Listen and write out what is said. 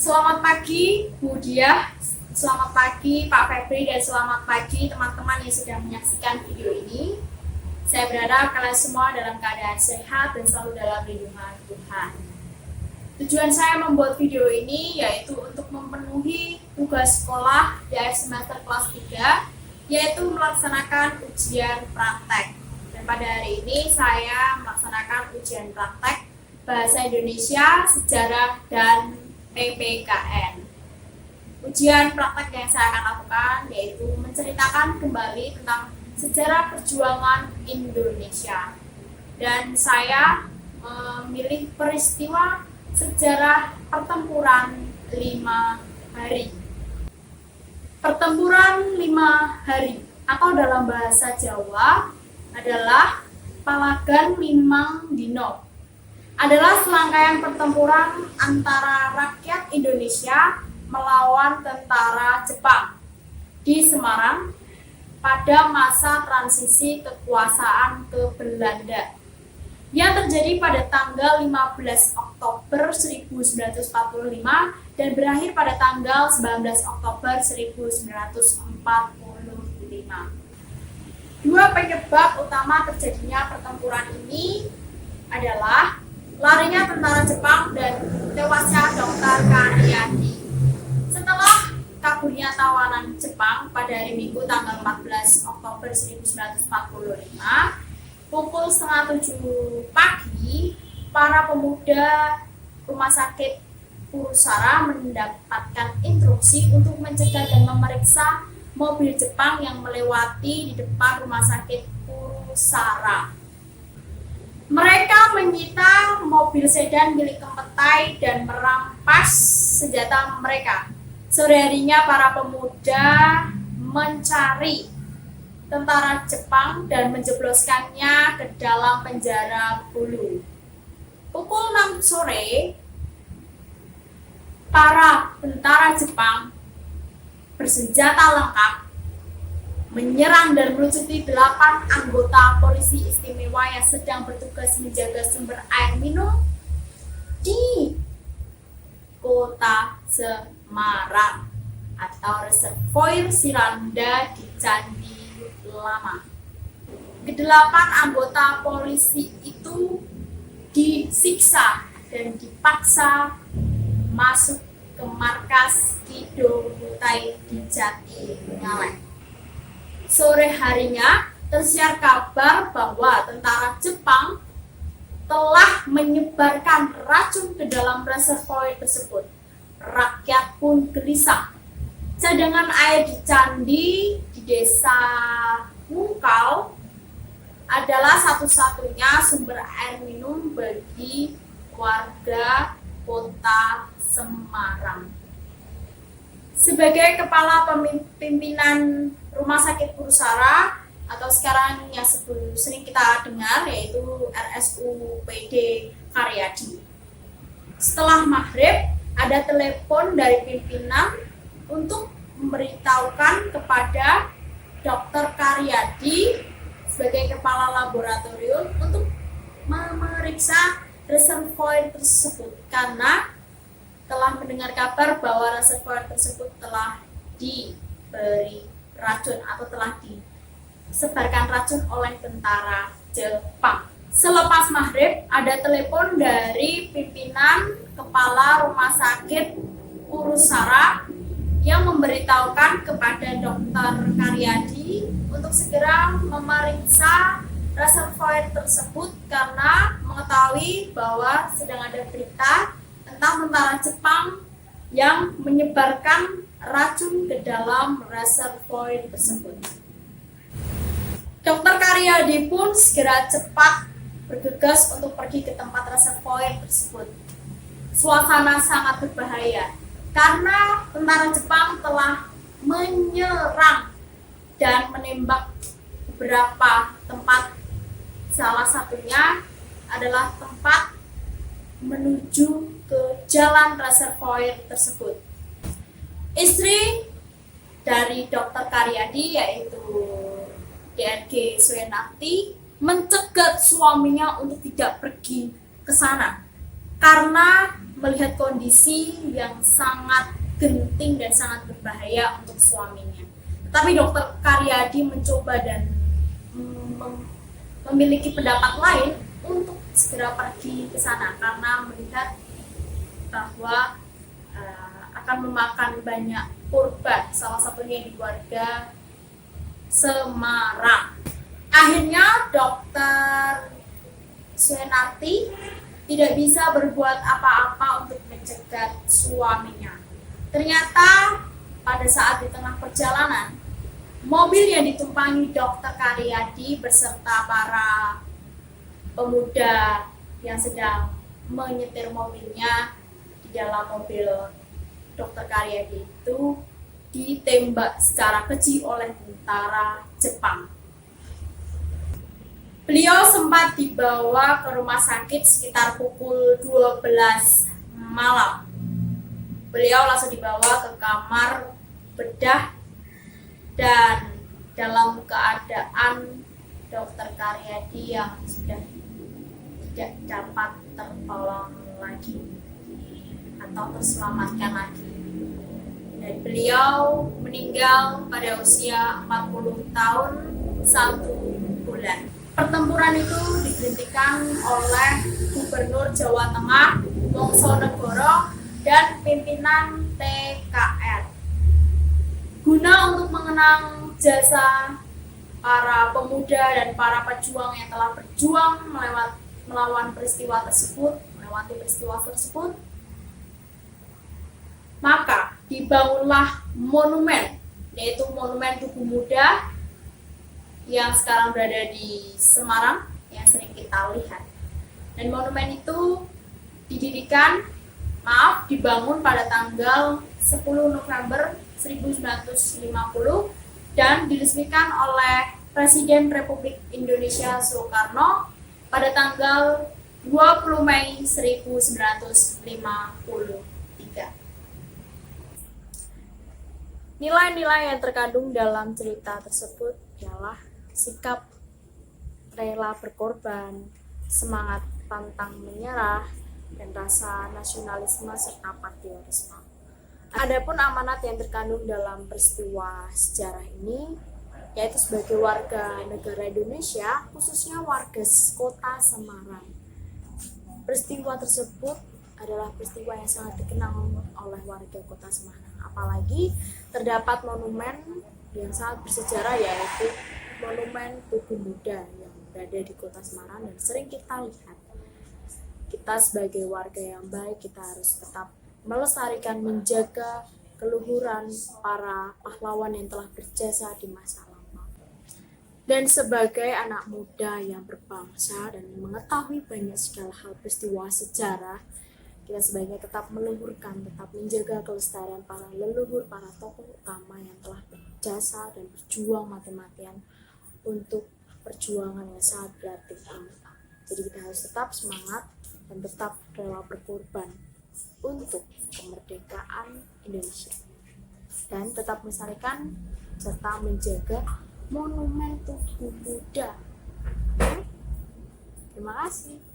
Selamat pagi Bu Diah, selamat pagi Pak Febri, dan selamat pagi teman-teman yang sedang menyaksikan video ini. Saya berharap kalian semua dalam keadaan sehat dan selalu dalam lindungan Tuhan. Tujuan saya membuat video ini yaitu untuk memenuhi tugas sekolah di akhir semester kelas 3, yaitu melaksanakan ujian praktek. Dan pada hari ini saya melaksanakan ujian praktek Bahasa Indonesia, Sejarah, dan PPKN. Ujian praktek yang saya akan lakukan yaitu menceritakan kembali tentang sejarah perjuangan Indonesia. Dan saya memilih peristiwa sejarah pertempuran 5 hari. Pertempuran 5 hari atau dalam bahasa Jawa adalah Palagan Limang Dino. Adalah serangkaian pertempuran antara rakyat Indonesia melawan tentara Jepang di Semarang pada masa transisi kekuasaan ke Belanda yang terjadi pada tanggal 15 Oktober 1945 dan berakhir pada tanggal 19 Oktober 1945. Dua penyebab utama terjadinya pertempuran ini adalah larinya tentara Jepang dan tewasnya Dr. Karyadi. Setelah kaburnya tawanan Jepang pada hari Minggu tanggal 14 Oktober 1945, pukul 6:30 pagi, para pemuda Rumah Sakit Purusara mendapatkan instruksi untuk mencegah dan memeriksa mobil Jepang yang melewati di depan Rumah Sakit Purusara. Mereka menyita mobil sedan milik Kepetai dan merampas senjata mereka. Sore harinya para pemuda mencari tentara Jepang dan menjebloskannya ke dalam penjara Bulu. Pukul 6 sore, para tentara Jepang bersenjata lengkap menyerang dan melucuti 8 anggota polisi istimewa yang sedang bertugas menjaga sumber air minum di kota Semarang atau Reservoir Siranda di Candi Lama. Kedelapan anggota polisi itu disiksa dan dipaksa masuk ke markas Kido Butai di Jati Ngaleh. Sore harinya tersiar kabar bahwa tentara Jepang telah menyebarkan racun ke dalam reservoir tersebut. Rakyat pun gelisah. Cadangan air di candi di desa Mungkal adalah satu-satunya sumber air minum bagi warga kota Semarang. Sebagai kepala pimpinan Rumah Sakit Purusara atau sekarang yang sering kita dengar yaitu RSUPD Karyadi. Setelah maghrib ada telepon dari pimpinan untuk memberitahukan kepada Dr. Karyadi sebagai kepala laboratorium untuk memeriksa reservoir tersebut karena telah mendengar kabar bahwa reservoir tersebut telah diberi racun atau telah disebarkan racun oleh tentara Jepang. Selepas maghrib ada telepon dari pimpinan kepala Rumah Sakit Purusara yang memberitahukan kepada Dr. Karyadi untuk segera memeriksa reservoir tersebut karena mengetahui bahwa sedang ada berita tentang tentara Jepang yang menyebarkan racun ke dalam reservoir tersebut. Dr. Karyadi pun segera cepat bergegas untuk pergi ke tempat reservoir tersebut. Suasana sangat berbahaya karena tentara Jepang telah menyerang dan menembak beberapa tempat. Salah satunya adalah tempat menuju ke jalan reservoir tersebut. Istri dari Dr. Karyadi yaitu DRG Suyanakti mencegat suaminya untuk tidak pergi ke sana karena melihat kondisi yang sangat genting dan sangat berbahaya untuk suaminya. Tetapi Dokter Karyadi mencoba dan memiliki pendapat lain untuk segera pergi ke sana karena melihat bahwa akan memakan banyak korban, salah satunya di warga Semarang. Akhirnya Dokter Sunarti tidak bisa berbuat apa-apa untuk mencegat suaminya. Ternyata pada saat di tengah perjalanan, mobil yang ditumpangi Dokter Karyadi beserta para pemuda yang sedang menyetir mobilnya di dalam mobil Dokter Karyadi itu ditembak secara keji oleh tentara Jepang. Beliau sempat dibawa ke rumah sakit sekitar pukul 12 malam. Beliau langsung dibawa ke kamar bedah dan dalam keadaan Dokter Karyadi yang sudah tidak dapat tertolong lagi atau terselamatkan lagi. Dan beliau meninggal pada usia 40 tahun 1 bulan. Pertempuran itu diberhentikan oleh Gubernur Jawa Tengah Wongsonegoro dan pimpinan TKR guna untuk mengenang jasa para pemuda dan para pejuang yang telah berjuang melewati peristiwa tersebut. Maka dibangunlah monumen, yaitu Monumen Tugu Muda yang sekarang berada di Semarang yang sering kita lihat. Dan monumen itu dibangun pada tanggal 10 November 1950 dan diresmikan oleh Presiden Republik Indonesia Soekarno pada tanggal 20 Mei 1953. Nilai-nilai yang terkandung dalam cerita tersebut ialah sikap rela berkorban, semangat pantang menyerah, dan rasa nasionalisme serta patriotisme. Adapun amanat yang terkandung dalam peristiwa sejarah ini, yaitu sebagai warga negara Indonesia, khususnya warga kota Semarang. Peristiwa tersebut adalah peristiwa yang sangat dikenang oleh warga kota Semarang. Apalagi terdapat monumen yang sangat bersejarah, yaitu Monumen Tugu Muda yang berada di kota Semarang dan sering kita lihat. Kita sebagai warga yang baik, kita harus tetap melestarikan, menjaga keluhuran para pahlawan yang telah berjasa di masa lampau. Dan sebagai anak muda yang berbangsa dan mengetahui banyak segala hal peristiwa sejarah, kita sebaiknya tetap meluhurkan, tetap menjaga kelestarian para leluhur, para tokoh utama yang telah berjasa dan berjuang mati-matian untuk perjuangan yang sangat berarti ini. Jadi kita harus tetap semangat dan tetap rela berkorban untuk kemerdekaan Indonesia. Dan tetap melestarikan serta menjaga Monumen Tugu Muda. Terima kasih.